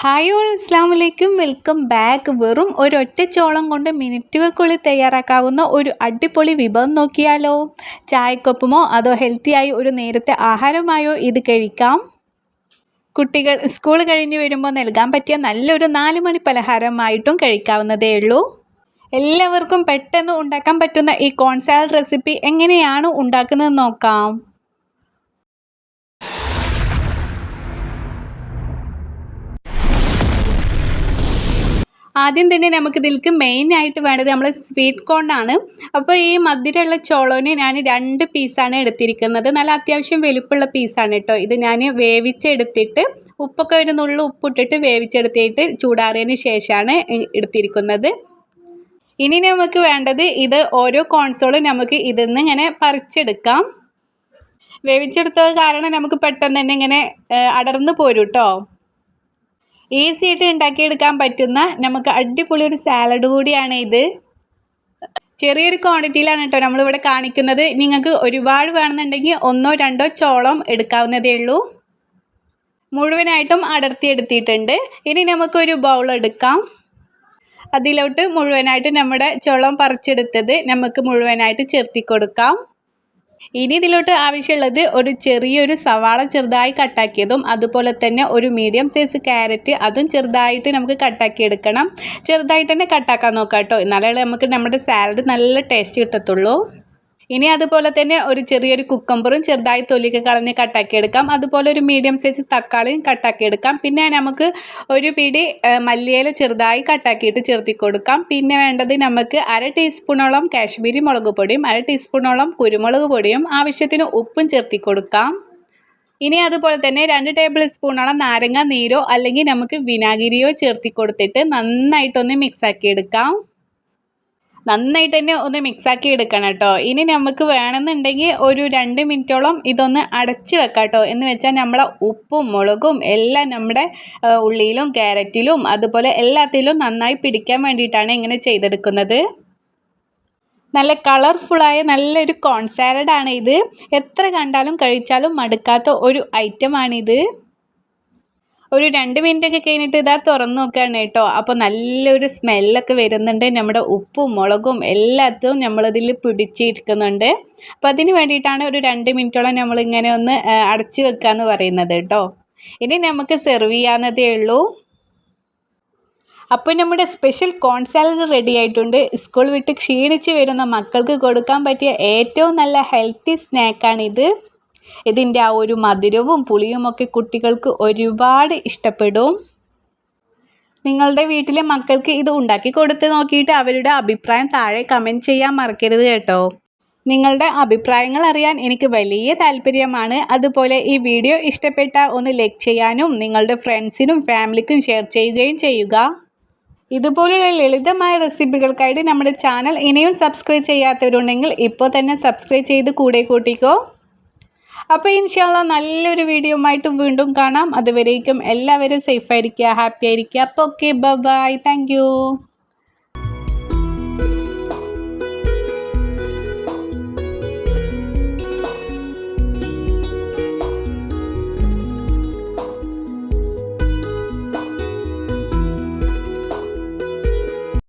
Hi all, അസ്സാം വലൈക്കും. Welcome back. വെറും ഒരൊറ്റ ചോളം കൊണ്ട് മിനിറ്റുകൾക്കുള്ളിൽ തയ്യാറാക്കാവുന്ന ഒരു അടിപൊളി വിഭവം നോക്കിയാലോ. ചായക്കൊപ്പമോ അതോ ഹെൽത്തിയായി ഒരു നേരത്തെ ആഹാരമായോ ഇത് കഴിക്കാം. കുട്ടികൾ സ്കൂൾ കഴിഞ്ഞ് വരുമ്പോൾ നൽകാൻ പറ്റിയ നല്ലൊരു 4 മണി പലഹാരമായിട്ടും കഴിക്കാവുന്നതേ ഉള്ളൂ. എല്ലാവർക്കും പെട്ടെന്ന് ഉണ്ടാക്കാൻ പറ്റുന്ന ഈ കോൺ സാലഡ് റെസിപ്പി എങ്ങനെയാണ് ഉണ്ടാക്കുന്നത് നോക്കാം. ആദ്യം തന്നെ നമുക്ക് ഇതിലേക്ക് മെയിനായിട്ട് വേണ്ടത് നമ്മൾ സ്വീറ്റ് കോൺ ആണ്. അപ്പോൾ ഈ മധുരമുള്ള ചോളോന് ഞാൻ 2 പീസാണ് എടുത്തിരിക്കുന്നത്. നല്ല അത്യാവശ്യം വലുപ്പമുള്ള പീസാണ് കേട്ടോ. ഇത് ഞാൻ വേവിച്ചെടുത്തിട്ട് ഉപ്പൊക്കെ ഒരു നുള്ളു ഉപ്പിട്ടിട്ട് വേവിച്ചെടുത്തിട്ട് ചൂടാറിയതിന് ശേഷമാണ് എടുത്തിരിക്കുന്നത്. ഇനി നമുക്ക് വേണ്ടത് ഇത് ഓരോ കോൺസോളും നമുക്ക് ഇതിൽ നിന്ന് ഇങ്ങനെ പറിച്ചെടുക്കാം. വേവിച്ചെടുത്തത് കാരണം നമുക്ക് പെട്ടെന്ന് തന്നെ ഇങ്ങനെ അടർന്നു പോരും കേട്ടോ. ഈസി ആയിട്ട് ഉണ്ടാക്കിയെടുക്കാൻ പറ്റുന്ന നമുക്ക് അടിപൊളി ഒരു സാലഡ് കൂടിയാണ് ഇത്. ചെറിയൊരു ക്വാണ്ടിറ്റിയിലാണ് കേട്ടോ നമ്മളിവിടെ കാണിക്കുന്നത്. നിങ്ങൾക്ക് ഒരുപാട് വേണമെന്നുണ്ടെങ്കിൽ 1-2 ചോളം എടുക്കാവുന്നതേ ഉള്ളൂ. മുഴുവനായിട്ടും അടർത്തിയെടുത്തിട്ടുണ്ട്. ഇനി നമുക്കൊരു ബൗൾ എടുക്കാം. അതിലോട്ട് മുഴുവനായിട്ട് നമ്മുടെ ചോളം പറിച്ചെടുത്തത് നമുക്ക് മുഴുവനായിട്ട് ചേർത്തി കൊടുക്കാം. ഇനി ഇതിലോട്ട് ആവശ്യമുള്ളത് ഒരു ചെറിയൊരു സവാള ചെറുതായി കട്ടാക്കിയതും അതുപോലെ തന്നെ ഒരു മീഡിയം സൈസ് ക്യാരറ്റ്, അതും ചെറുതായിട്ട് നമുക്ക് കട്ടാക്കി എടുക്കണം. ചെറുതായിട്ട് തന്നെ കട്ടാക്കാൻ നോക്കാം കേട്ടോ, എന്നാലേ നമുക്ക് നമ്മുടെ സാലഡ് നല്ല ടേസ്റ്റ് കിട്ടത്തുള്ളൂ. ഇനി അതുപോലെ തന്നെ ഒരു ചെറിയൊരു കുക്കമ്പറും ചെറുതായി തൊലിയൊക്കെ കളഞ്ഞ് കട്ടാക്കിയെടുക്കാം. അതുപോലെ ഒരു മീഡിയം സൈസ് തക്കാളിയും കട്ടാക്കിയെടുക്കാം. പിന്നെ നമുക്ക് ഒരു പിടി മല്ലിയില ചെറുതായി കട്ടാക്കിയിട്ട് ചേർത്തി കൊടുക്കാം. പിന്നെ വേണ്ടത് നമുക്ക് 1/2 ടീസ്പൂണോളം കാശ്മീരി മുളക് പൊടിയും 1/2 ടീസ്പൂണോളം കുരുമുളക് പൊടിയും ആവശ്യത്തിന് ഉപ്പും ചേർത്തി കൊടുക്കാം. ഇനി അതുപോലെ തന്നെ 2 ടേബിൾ സ്പൂണോളം നാരങ്ങ നീരോ അല്ലെങ്കിൽ നമുക്ക് വിനാഗിരിയോ ചേർത്തി കൊടുത്തിട്ട് നന്നായിട്ടൊന്ന് മിക്സാക്കി എടുക്കാം. നന്നായിട്ട് തന്നെ ഒന്ന് മിക്സാക്കി എടുക്കണം കേട്ടോ. ഇനി നമുക്ക് വേണമെന്നുണ്ടെങ്കിൽ ഒരു 2 മിനിറ്റോളം ഇതൊന്ന് അടച്ച് വെക്കാം കേട്ടോ. എന്ന് വെച്ചാൽ നമ്മളെ ഉപ്പും മുളകും എല്ലാം നമ്മുടെ ഉള്ളിയിലും ക്യാരറ്റിലും അതുപോലെ എല്ലാത്തിലും നന്നായി പിടിക്കാൻ വേണ്ടിയിട്ടാണ് ഇങ്ങനെ ചെയ്തെടുക്കുന്നത്. നല്ല കളർഫുള്ളായ നല്ലൊരു കോൺ സാലഡാണ് ഇത്. എത്ര കണ്ടാലും കഴിച്ചാലും മടുക്കാത്ത ഒരു ഐറ്റമാണിത്. ഒരു 2 മിനിറ്റൊക്കെ കഴിഞ്ഞിട്ട് ഇതാ തുറന്ന് നോക്കുകയാണ് കേട്ടോ. അപ്പോൾ നല്ലൊരു സ്മെല്ലൊക്കെ വരുന്നുണ്ട്. നമ്മുടെ ഉപ്പും മുളകും എല്ലാത്തും നമ്മളിതിൽ പിടിച്ചിരിക്കുന്നുണ്ട്. അപ്പോൾ അതിന് വേണ്ടിയിട്ടാണ് ഒരു 2 മിനിറ്റോളം നമ്മളിങ്ങനെ ഒന്ന് അടച്ച് വെക്കുക എന്ന് പറയുന്നത് കേട്ടോ. ഇനി നമുക്ക് സെർവ് ചെയ്യാവുന്നതേ ഉള്ളൂ. അപ്പോൾ നമ്മുടെ സ്പെഷ്യൽ കോൺ സാലഡ് റെഡി ആയിട്ടുണ്ട്. സ്കൂൾ വിട്ട് ക്ഷീണിച്ച് വരുന്ന മക്കൾക്ക് കൊടുക്കാൻ പറ്റിയ ഏറ്റവും നല്ല ഹെൽത്തി സ്നാക്കാണിത്. ഇതിൻ്റെ ആ ഒരു മധുരവും പുളിയുമൊക്കെ കുട്ടികൾക്ക് ഒരുപാട് ഇഷ്ടപ്പെടും. നിങ്ങളുടെ വീട്ടിലെ മക്കൾക്ക് ഇത് ഉണ്ടാക്കി കൊടുത്ത് നോക്കിയിട്ട് അവരുടെ അഭിപ്രായം താഴെ കമൻറ്റ് ചെയ്യാൻ മറക്കരുത് കേട്ടോ. നിങ്ങളുടെ അഭിപ്രായങ്ങൾ അറിയാൻ എനിക്ക് വലിയ താല്പര്യമാണ്. അതുപോലെ ഈ വീഡിയോ ഇഷ്ടപ്പെട്ടാൽ ഒന്ന് ലൈക്ക് ചെയ്യാനും നിങ്ങളുടെ ഫ്രണ്ട്സിനും ഫാമിലിക്കും ഷെയർ ചെയ്യുകയും ചെയ്യുക. ഇതുപോലുള്ള ലളിതമായ റെസിപ്പികൾക്കായിട്ട് നമ്മുടെ ചാനൽ ഇനിയും സബ്സ്ക്രൈബ് ചെയ്യാത്തവരുണ്ടെങ്കിൽ ഇപ്പോൾ തന്നെ സബ്സ്ക്രൈബ് ചെയ്ത് കൂടെ കൂട്ടിക്കോ. അപ്പോൾ ഇൻഷാല്ലാ നല്ലൊരു വീഡിയോ ആയിട്ട് വീണ്ടും കാണാം. അതുവരേക്കും എല്ലാവരും സേഫായിരിക്കുക, ഹാപ്പി ആയിരിക്കുക. അപ്പോൾ ഓക്കെ, ബൈ, താങ്ക് യു.